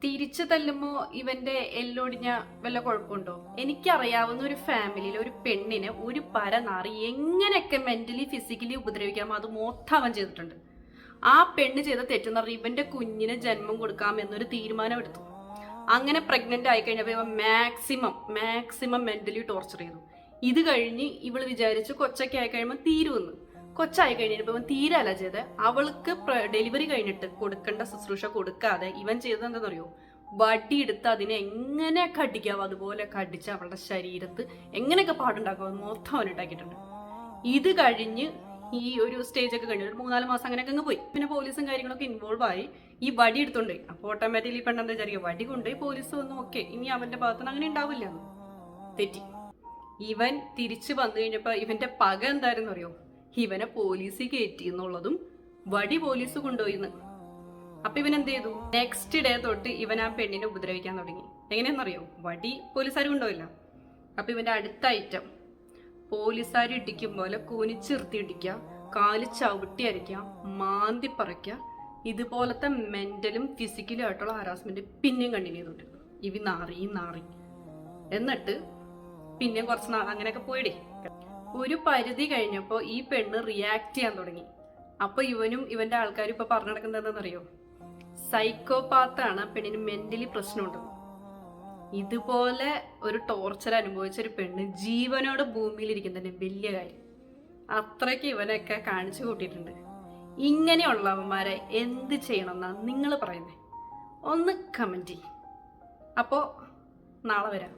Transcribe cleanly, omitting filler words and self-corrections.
തിരിച്ചു തല്ലുമ്പോ ഇവന്റെ എല്ലൊടിഞ്ഞ വല്ല കുഴപ്പമുണ്ടോ? എനിക്കറിയാവുന്ന ഒരു ഫാമിലിയിൽ ഒരു പെണ്ണിനെ ഒരു പരനാറി എങ്ങനെയൊക്കെ മെന്റലി ഫിസിക്കലി ഉപദ്രവിക്കാമോ അത് മൊത്തം അവൻ ചെയ്തിട്ടുണ്ട്. ആ പെണ്ണ് ചെയ്ത തെറ്റെന്ന് പറഞ്ഞാൽ ഇവന്റെ കുഞ്ഞിന് ജന്മം കൊടുക്കാം എന്നൊരു തീരുമാനം എടുത്തു. അങ്ങനെ പ്രഗ്നന്റ് ആയി കഴിഞ്ഞപ്പോൾ ഇവൻ മാക്സിമം മെന്റലി ടോർച്ചർ ചെയ്തു. ഇത് കഴിഞ്ഞ് ഇവള് വിചാരിച്ചു കൊച്ചൊക്കെ ആയി കഴിയുമ്പോൾ തീരുമെന്ന്. കൊച്ചായി കഴിഞ്ഞപ്പോൾ ഇവൻ തീരല്ല ചെയ്ത് അവൾക്ക് ഡെലിവറി കഴിഞ്ഞിട്ട് കൊടുക്കേണ്ട ശുശ്രൂഷ കൊടുക്കാതെ ഇവൻ ചെയ്തത് എന്താണെന്നറിയോ? വടിയെടുത്ത് അതിനെ എങ്ങനെ കടിക്കാവോ അതുപോലെ കടിച്ച് അവളുടെ ശരീരത്ത് എങ്ങനെയൊക്കെ പാടുണ്ടാക്കാവോ മൊത്തം അവൻ ഉണ്ടാക്കിയിട്ടുണ്ട്. ഇത് കഴിഞ്ഞ് ഈ ഒരു സ്റ്റേജ് ഒക്കെ കഴിഞ്ഞു ഒരു 3-4 മാസം അങ്ങനെയൊക്കെ അങ്ങ് പോയി. പിന്നെ പോലീസും കാര്യങ്ങളൊക്കെ ഇൻവോൾവ് ആയി. ഈ വടി എടുത്തോണ്ട് അപ്പോൾ ഓട്ടോമാറ്റിക്കലി പെണ്ണെന്താ വിചാരിക്കുക, വടി കൊണ്ടുപോയി പോലീസ് വന്നു, ഓക്കെ ഇനി അവന്റെ ഭാഗത്തുനിന്ന് അങ്ങനെ ഉണ്ടാവില്ല. തെറ്റി. ഇവൻ തിരിച്ചു വന്നു കഴിഞ്ഞപ്പോ ഇവന്റെ പക എന്തായിരുന്നു അറിയോ? ഇവനെ പോലീസിൽ കയറ്റി എന്നുള്ളതും വടി പോലീസ് കൊണ്ടുപോയിന്ന്. അപ്പൊ ഇവൻ എന്ത് ചെയ്തു? നെക്സ്റ്റ് ഡേ തൊട്ട് ഇവൻ ആ പെണ്ണിനെ ഉപദ്രവിക്കാൻ തുടങ്ങി. എങ്ങനെയാണെന്നറിയോ? വടി പോലീസുകാർ കൊണ്ടുപോയില്ല. അപ്പൊ ഇവന്റെ അടുത്ത ഐറ്റം പോലീസുകാർ ഇടിക്കും പോലെ കുനിച്ചിർത്തി ഇടിക്കുക, കാല് ചവിട്ടി അരയ്ക്കുക, മാന്തി പറിക്കുക. ഇതുപോലത്തെ മെന്റലും ഫിസിക്കലും ആയിട്ടുള്ള ഹറാസ്മെന്റ് പിന്നെയും കണ്ടിന്യൂ ചെയ്തോണ്ടിരുന്നു. ഇവ നാറി എന്നിട്ട് പിന്നെ കുറച്ച് നാൾ അങ്ങനെയൊക്കെ പോയിടേ. ഒരു പരിധി കഴിഞ്ഞപ്പോ ഈ പെണ്ണ് റിയാക്ട് ചെയ്യാൻ തുടങ്ങി. അപ്പൊ ഇവനും ഇവന്റെ ആൾക്കാരും ഇപ്പൊ പറഞ്ഞു നടക്കുന്നത് എന്താണെന്നറിയോ? സൈക്കോപാത്താണ്, പെണ്ണിന് മെന്റലി പ്രശ്നമുണ്ട്. ഇതുപോലെ ഒരു ടോർച്ചർ അനുഭവിച്ചൊരു പെണ്ണ് ജീവനോട് ഭൂമിയിൽ ഇരിക്കുന്നതിന് വലിയ കാര്യം. അത്രയ്ക്ക് ഇവനൊക്കെ കാണിച്ചു കൂട്ടിയിട്ടുണ്ട്. ഇങ്ങനെയുള്ളവന്മാരെ എന്ത് ചെയ്യണമെന്നാണ് നിങ്ങൾ പറയുന്നത്? ഒന്ന് കമന്റ് ചെയ്യും. അപ്പോൾ നാളെ വരാം.